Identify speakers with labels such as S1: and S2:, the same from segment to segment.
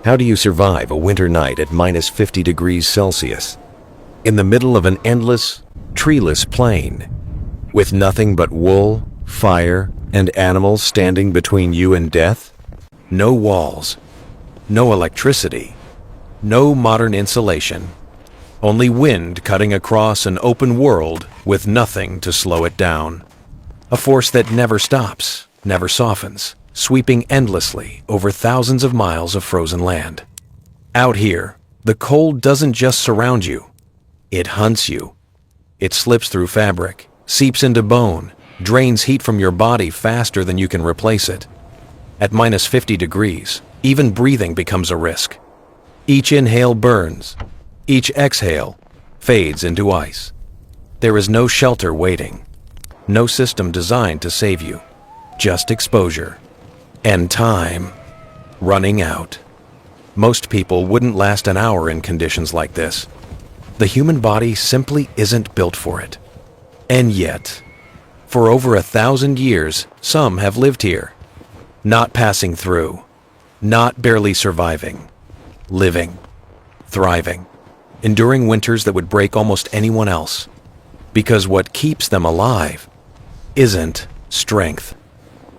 S1: How do you survive a winter night at minus 50 degrees Celsius? In the middle of an endless, treeless plain, with nothing but wool, fire, and animals standing between you and death? No walls, no electricity, no modern insulation, only wind cutting across an open world with nothing to slow it down. A force that never stops, never softens, sweeping endlessly over thousands of miles of frozen land. Out here, the cold doesn't just surround you, it hunts you. It slips through fabric, seeps into bone, drains heat from your body faster than you can replace it. At minus 50 degrees, even breathing becomes a risk. Each inhale burns, each exhale fades into ice. There is no shelter waiting, no system designed to save you, just exposure. And time running out. Most people wouldn't last an hour in conditions like this. The human body simply isn't built for it. And yet, for over 1,000 years, some have lived here. Not passing through, not barely surviving, living, thriving, enduring winters that would break almost anyone else. Because what keeps them alive isn't strength,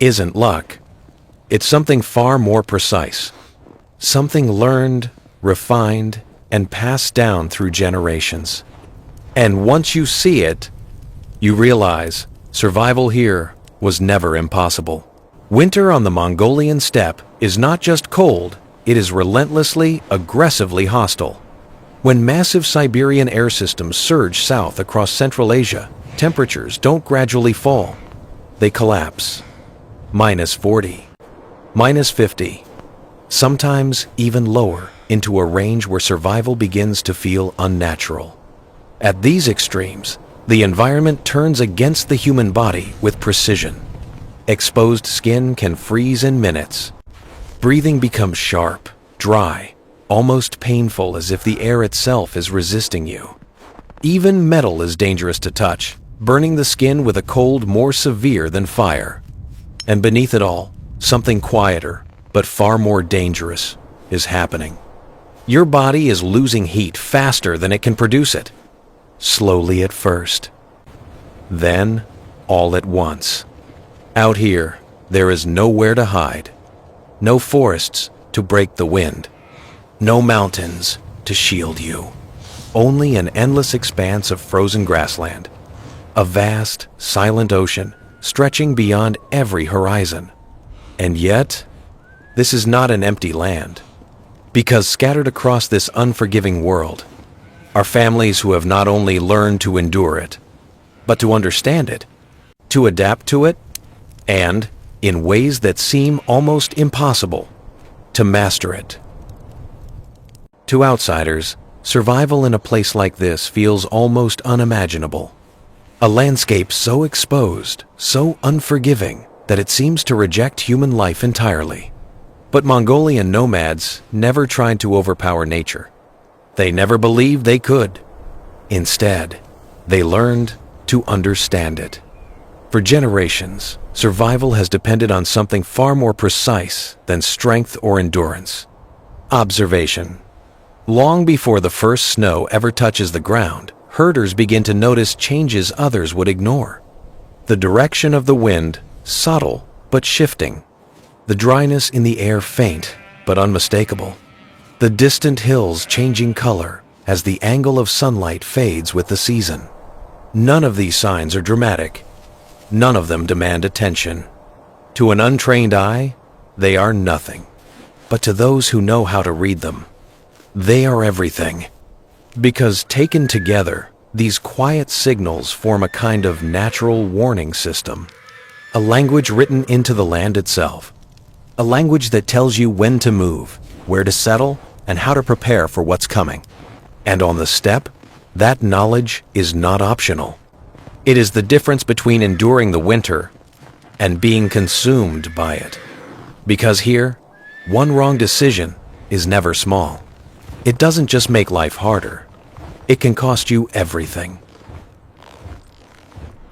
S1: isn't luck. It's something far more precise, something learned, refined, and passed down through generations. And once you see it, you realize survival here was never impossible. Winter on the Mongolian steppe is not just cold, it is relentlessly, aggressively hostile. When massive Siberian air systems surge south across Central Asia, temperatures don't gradually fall, they collapse. Minus 40. Minus 50, sometimes even lower, into a range where survival begins to feel unnatural. At these extremes, the environment turns against the human body with precision. Exposed skin can freeze in minutes. Breathing becomes sharp, dry, almost painful, as if the air itself is resisting you. Even metal is dangerous to touch, burning the skin with a cold more severe than fire. And beneath it all, something quieter, but far more dangerous, is happening. Your body is losing heat faster than it can produce it. Slowly at first. Then, all at once. Out here, there is nowhere to hide. No forests to break the wind. No mountains to shield you. Only an endless expanse of frozen grassland. A vast, silent ocean stretching beyond every horizon. And yet, this is not an empty land, because scattered across this unforgiving world are families who have not only learned to endure it, but to understand it, to adapt to it, and, in ways that seem almost impossible, to master it. To outsiders, survival in a place like this feels almost unimaginable. A landscape so exposed, so unforgiving, that it seems to reject human life entirely. But Mongolian nomads never tried to overpower nature. They never believed they could. Instead, they learned to understand it. For generations, survival has depended on something far more precise than strength or endurance. Observation. Long before the first snow ever touches the ground, herders begin to notice changes others would ignore. The direction of the wind, subtle but shifting. The dryness in the air faint but unmistakable. The distant hills changing color as the angle of sunlight fades with the season. None of these signs are dramatic. None of them demand attention. To an untrained eye, they are nothing. But to those who know how to read them, they are everything. Because taken together, these quiet signals form a kind of natural warning system. A language written into the land itself. A language that tells you when to move, where to settle, and how to prepare for what's coming. And on the steppe, that knowledge is not optional. It is the difference between enduring the winter and being consumed by it. Because here, one wrong decision is never small. It doesn't just make life harder. It can cost you everything.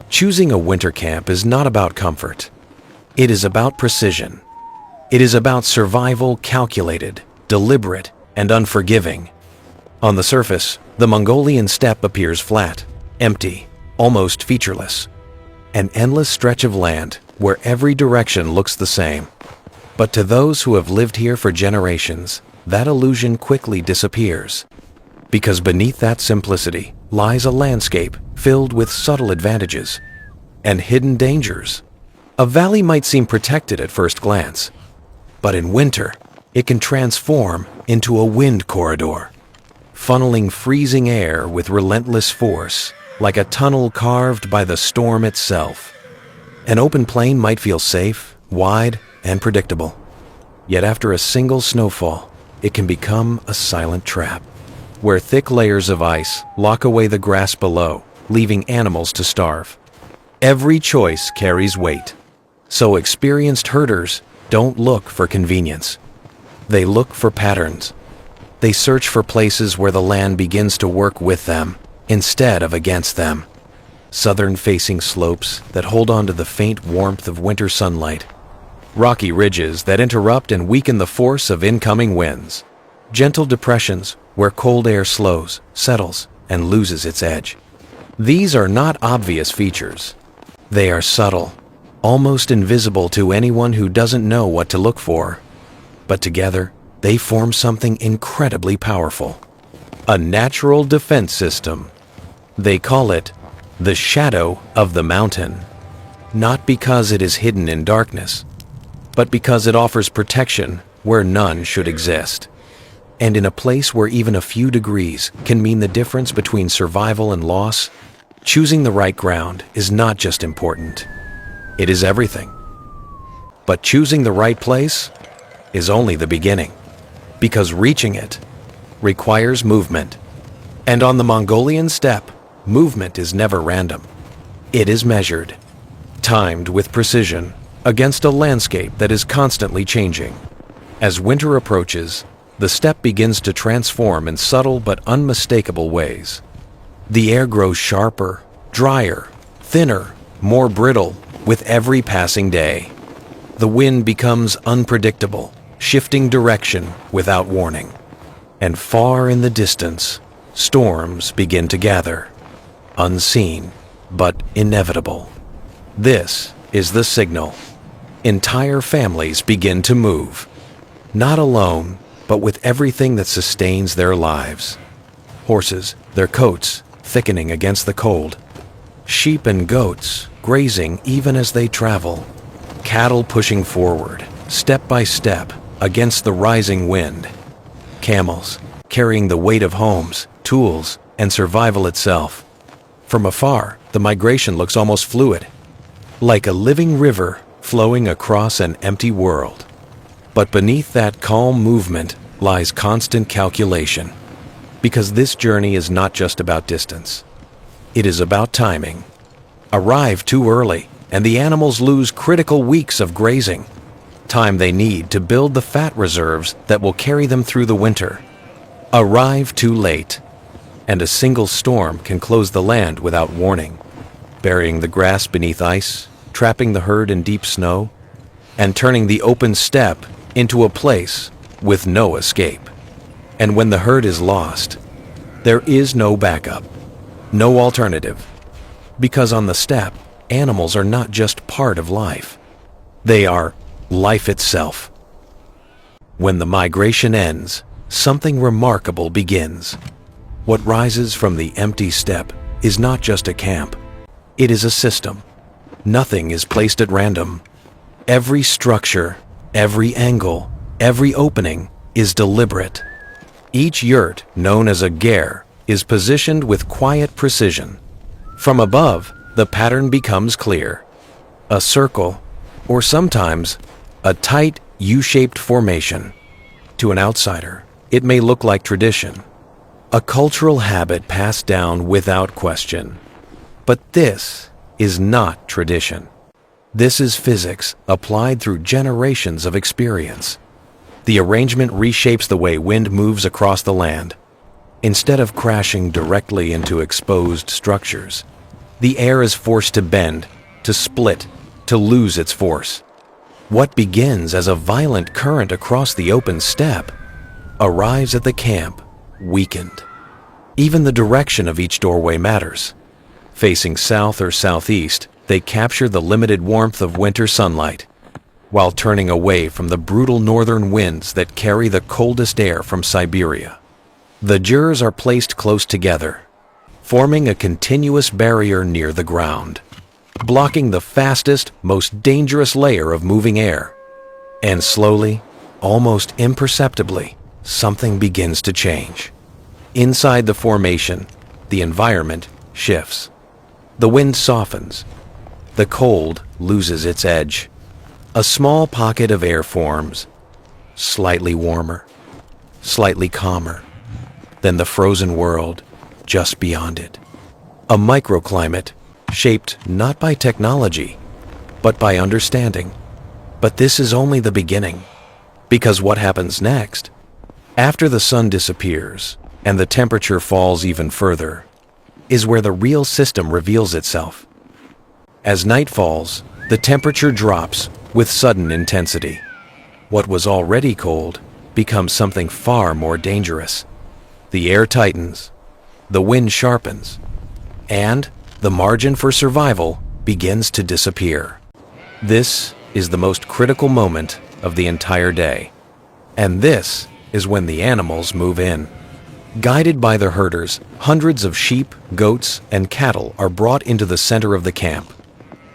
S1: Choosing a winter camp is not about comfort. It is about precision. It is about survival calculated, deliberate, and unforgiving. On the surface, the Mongolian steppe appears flat, empty, almost featureless. An endless stretch of land where every direction looks the same. But to those who have lived here for generations, that illusion quickly disappears. Because beneath that simplicity lies a landscape filled with subtle advantages and hidden dangers. A valley might seem protected at first glance, but in winter, it can transform into a wind corridor, funneling freezing air with relentless force, like a tunnel carved by the storm itself. An open plain might feel safe, wide, and predictable. Yet after a single snowfall, it can become a silent trap, where thick layers of ice lock away the grass below, leaving animals to starve. Every choice carries weight, so experienced herders don't look for convenience. They look for patterns. They search for places where the land begins to work with them instead of against them. Southern-facing slopes that hold on to the faint warmth of winter sunlight. Rocky ridges that interrupt and weaken the force of incoming winds. Gentle depressions where cold air slows, settles, and loses its edge. These are not obvious features. They are subtle, almost invisible to anyone who doesn't know what to look for. But together, they form something incredibly powerful. A natural defense system. They call it the shadow of the mountain. Not because it is hidden in darkness, but because it offers protection where none should exist. And in a place where even a few degrees can mean the difference between survival and loss, choosing the right ground is not just important. It is everything. But choosing the right place is only the beginning, because reaching it requires movement. And on the Mongolian steppe, movement is never random. It is measured, timed with precision, against a landscape that is constantly changing. As winter approaches, the steppe begins to transform in subtle but unmistakable ways. The air grows sharper, drier, thinner, more brittle with every passing day. The wind becomes unpredictable, shifting direction without warning. And far in the distance, storms begin to gather, unseen but inevitable. This is the signal. Entire families begin to move, not alone, but with everything that sustains their lives. Horses, their coats thickening against the cold. Sheep and goats grazing even as they travel. Cattle pushing forward, step by step, against the rising wind. Camels carrying the weight of homes, tools, and survival itself. From afar, the migration looks almost fluid, like a living river flowing across an empty world. But beneath that calm movement lies constant calculation, because this journey is not just about distance. It is about timing. Arrive too early, and the animals lose critical weeks of grazing, time they need to build the fat reserves that will carry them through the winter. Arrive too late, and a single storm can close the land without warning, burying the grass beneath ice, trapping the herd in deep snow, and turning the open steppe into a place with no escape. And when the herd is lost, there is no backup, no alternative, because on the steppe, animals are not just part of life. They are life itself. When the migration ends, something remarkable begins. What rises from the empty steppe is not just a camp. It is a system. Nothing is placed at random. Every structure, every angle, every opening is deliberate. Each yurt, known as a ger, is positioned with quiet precision. From above, the pattern becomes clear. A circle, or sometimes a tight U-shaped formation. To an outsider, it may look like tradition, a cultural habit passed down without question. But this is not tradition. This is physics applied through generations of experience. The arrangement reshapes the way wind moves across the land. Instead of crashing directly into exposed structures, the air is forced to bend, to split, to lose its force. What begins as a violent current across the open steppe arrives at the camp weakened. Even the direction of each doorway matters. Facing south or southeast, they capture the limited warmth of winter sunlight, while turning away from the brutal northern winds that carry the coldest air from Siberia. The jurors are placed close together, forming a continuous barrier near the ground, blocking the fastest, most dangerous layer of moving air. And slowly, almost imperceptibly, something begins to change. Inside the formation, the environment shifts. The wind softens. The cold loses its edge. A small pocket of air forms, slightly warmer, slightly calmer than the frozen world just beyond it. A microclimate shaped not by technology, but by understanding. But this is only the beginning, because what happens next, after the sun disappears and the temperature falls even further, is where the real system reveals itself. As night falls, the temperature drops with sudden intensity. What was already cold becomes something far more dangerous. The air tightens, the wind sharpens, and the margin for survival begins to disappear. This is the most critical moment of the entire day. And this is when the animals move in. Guided by the herders, hundreds of sheep, goats, and cattle are brought into the center of the camp.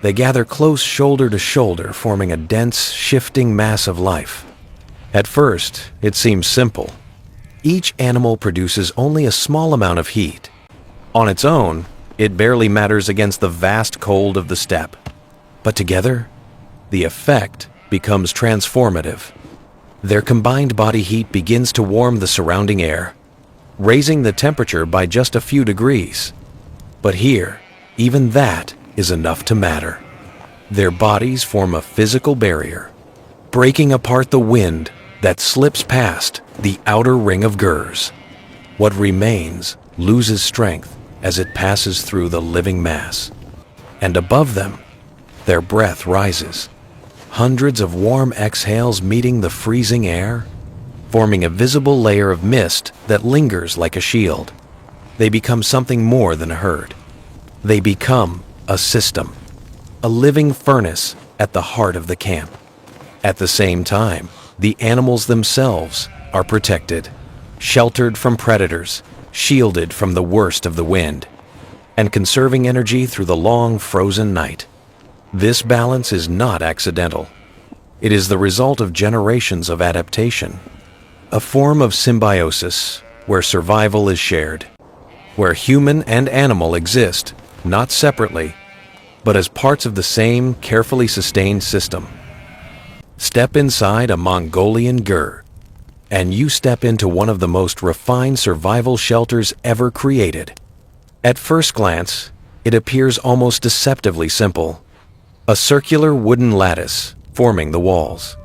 S1: They gather close shoulder to shoulder, forming a dense, shifting mass of life. At first, it seems simple. Each animal produces only a small amount of heat. On its own, it barely matters against the vast cold of the steppe. But together, the effect becomes transformative. Their combined body heat begins to warm the surrounding air, raising the temperature by just a few degrees. But here, even that is enough to matter. Their bodies form a physical barrier, breaking apart the wind that slips past the outer ring of gers. What remains loses strength as it passes through the living mass. And above them, their breath rises. Hundreds of warm exhales meeting the freezing air, forming a visible layer of mist that lingers like a shield. They become something more than a herd. They become a system, a living furnace at the heart of the camp. At the same time, the animals themselves are protected, sheltered from predators, shielded from the worst of the wind, and conserving energy through the long frozen night. This balance is not accidental. It is the result of generations of adaptation, a form of symbiosis where survival is shared, where human and animal exist not separately, but as parts of the same carefully sustained system. Step inside a Mongolian ger, and you step into one of the most refined survival shelters ever created. At first glance, it appears almost deceptively simple. A circular wooden lattice forming the walls.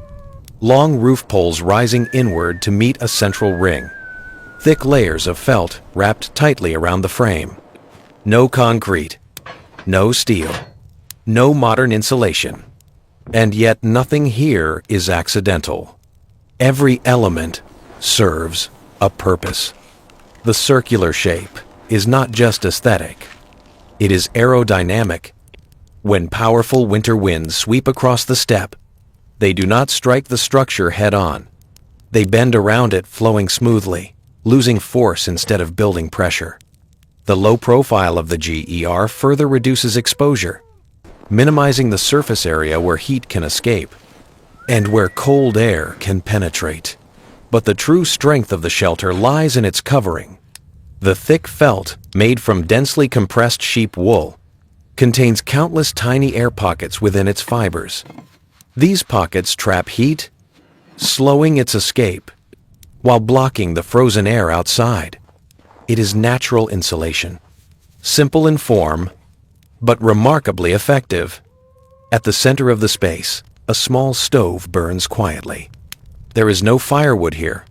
S1: Long roof poles rising inward to meet a central ring. Thick layers of felt wrapped tightly around the frame. No concrete, no steel, no modern insulation. And yet nothing here is accidental. Every element serves a purpose. The circular shape is not just aesthetic. It is aerodynamic. When powerful winter winds sweep across the steppe, they do not strike the structure head-on. They bend around it, flowing smoothly, losing force instead of building pressure. The low profile of the GER further reduces exposure, minimizing the surface area where heat can escape and where cold air can penetrate. But the true strength of the shelter lies in its covering. The thick felt, made from densely compressed sheep wool, contains countless tiny air pockets within its fibers. These pockets trap heat, slowing its escape, while blocking the frozen air outside. It is natural insulation, simple in form, but remarkably effective. At the center of the space, a small stove burns quietly. There is no firewood here,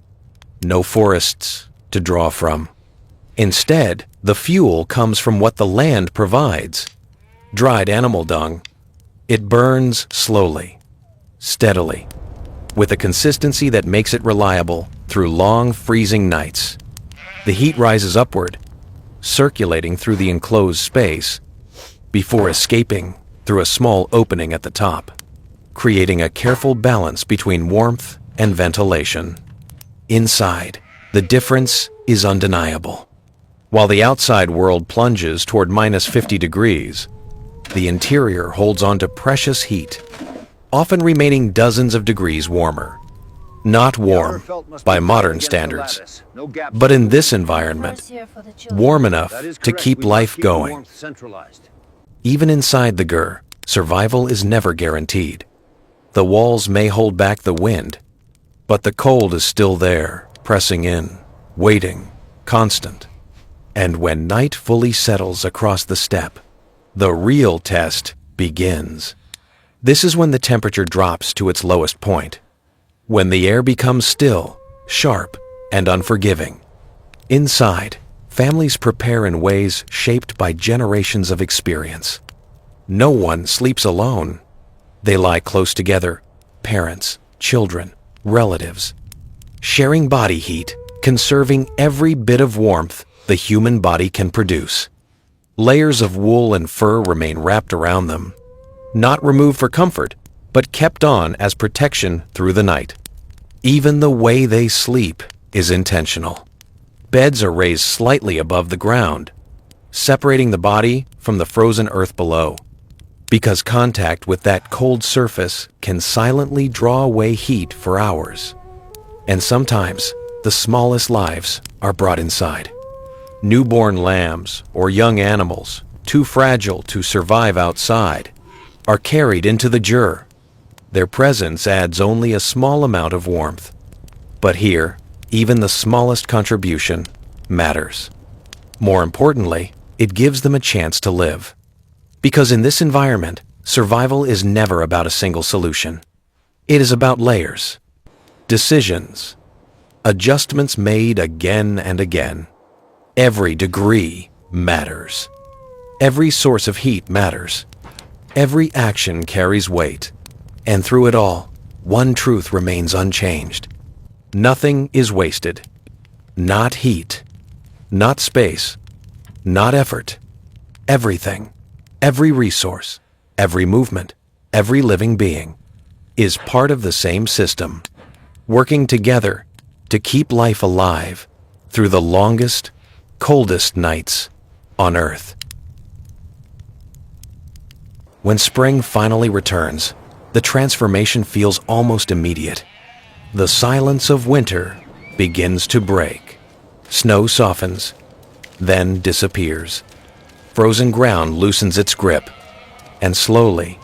S1: no forests to draw from. Instead, the fuel comes from what the land provides: dried animal dung. It burns slowly, steadily, with a consistency that makes it reliable through long, freezing nights. The heat rises upward, circulating through the enclosed space, before escaping through a small opening at the top, creating a careful balance between warmth and ventilation. Inside, the difference is undeniable. While the outside world plunges toward minus 50 degrees, the interior holds on to precious heat, often remaining dozens of degrees warmer. Not warm by modern standards, but in this environment, warm enough to keep life going. Even inside the gur, survival is never guaranteed. The walls may hold back the wind, but the cold is still there, pressing in, waiting, constant. And when night fully settles across the steppe, the real test begins. This is when the temperature drops to its lowest point, when the air becomes still, sharp, and unforgiving. Inside, families prepare in ways shaped by generations of experience. No one sleeps alone. They lie close together, parents, children, relatives, sharing body heat, conserving every bit of warmth the human body can produce. Layers of wool and fur remain wrapped around them, not removed for comfort, but kept on as protection through the night. Even the way they sleep is intentional. Beds are raised slightly above the ground, separating the body from the frozen earth below, because contact with that cold surface can silently draw away heat for hours. And sometimes, the smallest lives are brought inside. Newborn lambs or young animals, too fragile to survive outside, are carried into the gur. Their presence adds only a small amount of warmth. But here, even the smallest contribution matters. More importantly, it gives them a chance to live. Because in this environment, survival is never about a single solution. It is about layers, decisions, adjustments made again and again. Every degree matters. Every source of heat matters. Every action carries weight. And through it all, one truth remains unchanged. Nothing is wasted. Not heat. Not space. Not effort. Everything, every resource, every movement, every living being is part of the same system, working together to keep life alive through the longest, coldest nights on Earth. When spring finally returns, the transformation feels almost immediate. The silence of winter begins to break. Snow softens, then disappears. Frozen ground loosens its grip, and slowly,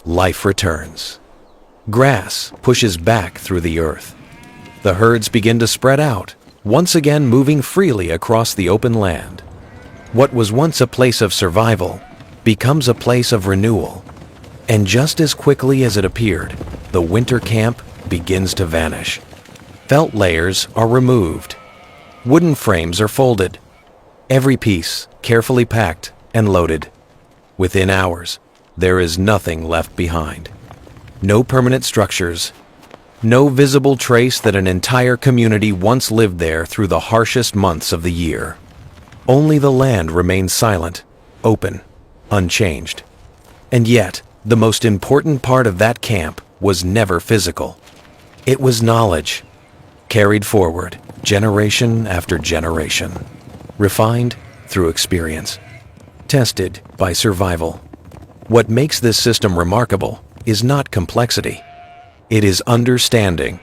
S1: life returns. Grass pushes back through the earth. The herds begin to spread out, once again moving freely across the open land. What was once a place of survival becomes a place of renewal. And just as quickly as it appeared, the winter camp begins to vanish. Felt layers are removed. Wooden frames are folded. Every piece carefully packed and loaded. Within hours, there is nothing left behind. No permanent structures. No visible trace that an entire community once lived there through the harshest months of the year. Only the land remains silent, open, unchanged. And yet, the most important part of that camp was never physical. It was knowledge, carried forward generation after generation, refined through experience, tested by survival. What makes this system remarkable is not complexity. It is understanding.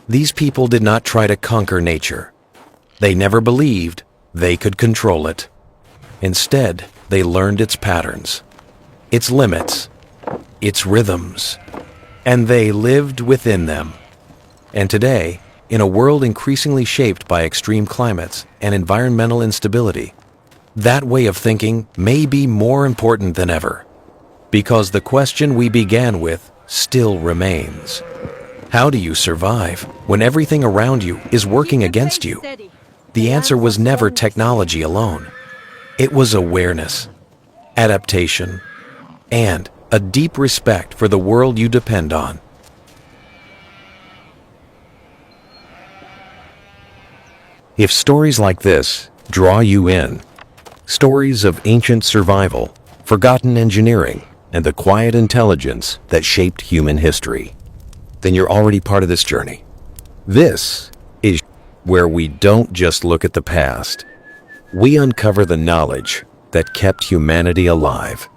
S1: These people did not try to conquer nature. They never believed they could control it. Instead, they learned its patterns, its limits, its rhythms, and they lived within them. And today, in a world increasingly shaped by extreme climates and environmental instability, that way of thinking may be more important than ever. Because the question we began with still remains. How do you survive when everything around you is working against you? The answer was never technology alone. It was awareness, adaptation, and a deep respect for the world you depend on. If stories like this draw you in, stories of ancient survival, forgotten engineering, and the quiet intelligence that shaped human history, then you're already part of this journey. This is where we don't just look at the past. We uncover the knowledge that kept humanity alive.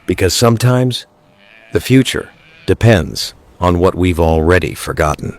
S1: Because sometimes the future depends on what we've already forgotten.